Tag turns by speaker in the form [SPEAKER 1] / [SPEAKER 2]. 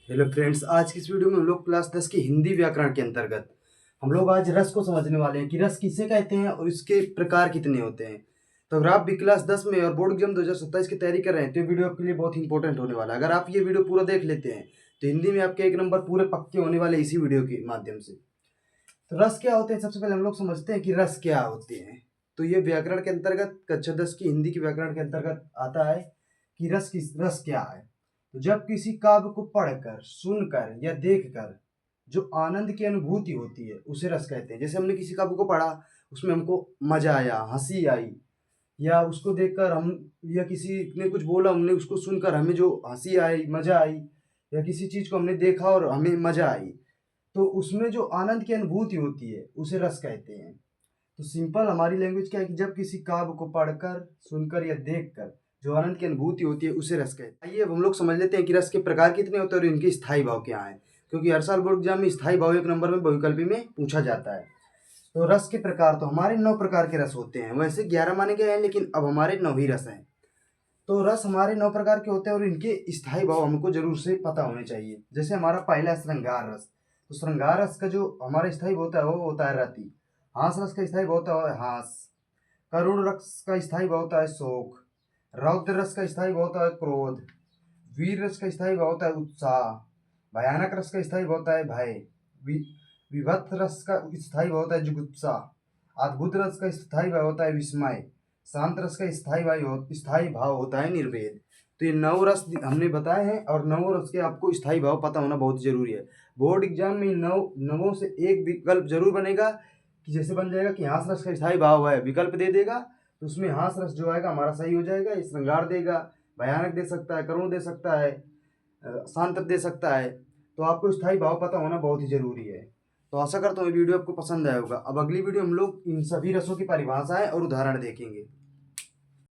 [SPEAKER 1] Hello friends, आज की इस वीडियो में हम लोग क्लास 10 की हिंदी व्याकरण के अंतर्गत हम लोग आज रस को समझने वाले हैं कि रस किसे कहते हैं और इसके प्रकार कितने होते हैं। तो अगर आप भी क्लास 10 में और बोर्ड एग्जाम 2027 की तैयारी कर रहे हैं तो ये वीडियो आपके लिए बहुत ही इंपॉर्टेंट होने वाला है। अगर आप ये वीडियो पूरा देख लेते हैं तो हिंदी में आपके 1 नंबर पूरे पक्के होने वाले इसी वीडियो के माध्यम से। तो रस क्या होते हैं, सबसे पहले हम लोग समझते हैं कि रस क्या होते हैं। तो ये व्याकरण के अंतर्गत कक्षा 10 की हिंदी की व्याकरण के अंतर्गत आता है कि रस क्या है। तो जब किसी काव्य को पढ़कर, सुनकर या देखकर जो आनंद की अनुभूति होती है उसे रस कहते हैं। जैसे हमने किसी काव्य को पढ़ा, उसमें हमको मजा आया, हंसी आई, या उसको देखकर हम, या किसी ने कुछ बोला, हमने उसको सुनकर हमें जो हंसी आई, मजा आई, या किसी चीज को हमने देखा और हमें मजा आई, तो उसमें जो आनंद की अनुभूति होती है उसे रस कहते हैं। तो सिंपल हमारी लैंग्वेज क्या है कि जब किसी काव्य को पढ़कर, सुनकर या देखकर जो आनंद की अनुभूति होती है उसे रस कहते हैं। आइए अब हम लोग समझ लेते हैं कि रस के प्रकार कितने होते हैं और इनके स्थायी भाव क्या हैं, क्योंकि हर साल बोर्ड एग्जाम में स्थायी भाव 1 नंबर में बहुविकल्पी में पूछा जाता है। तो रस के प्रकार, तो हमारे 9 प्रकार के रस होते हैं। वैसे 11 माने गए हैं लेकिन अब हमारे 9 ही रस हैं। तो रस हमारे 9 प्रकार के होते हैं और इनके स्थायी भाव हमको जरूर से पता होने चाहिए। जैसे हमारा पहला है श्रृंगार रस। तो श्रृंगार रस का जो हमारा स्थायी भाव होता है वो होता है रति। हास रस का स्थायी भाव होता है हास। करुण रस का स्थायी भाव होता है शोक। रौद्र रस का स्थायी भाव होता है क्रोध। वीर रस का स्थायी भाव होता है उत्साह। भयानक रस का स्थायी भाव होता है भय। विभत्स रस का स्थायी भाव होता है जुगुप्सा। अद्भुत रस का स्थायी भाव होता है विस्मय। शांत रस का स्थायी भाव होता है निर्वेद। तो ये 9 रस हमने बताए हैं और 9 रस के आपको स्थायी भाव पता होना बहुत जरूरी है। बोर्ड एग्जाम में नवों से एक विकल्प जरूर बनेगा कि जैसे बन जाएगा कि हास रस का स्थायी भाव है, विकल्प दे देगा तो उसमें हास रस जो आएगा हमारा सही हो जाएगा। ये श्रृंगार देगा, भयानक दे सकता है, करुण दे सकता है, शांत दे सकता है। तो आपको स्थायी भाव पता होना बहुत ही जरूरी है। तो आशा करता हूँ ये वीडियो आपको पसंद आया होगा। अब अगली वीडियो हम लोग इन सभी रसों की परिभाषाएं और उदाहरण देखेंगे।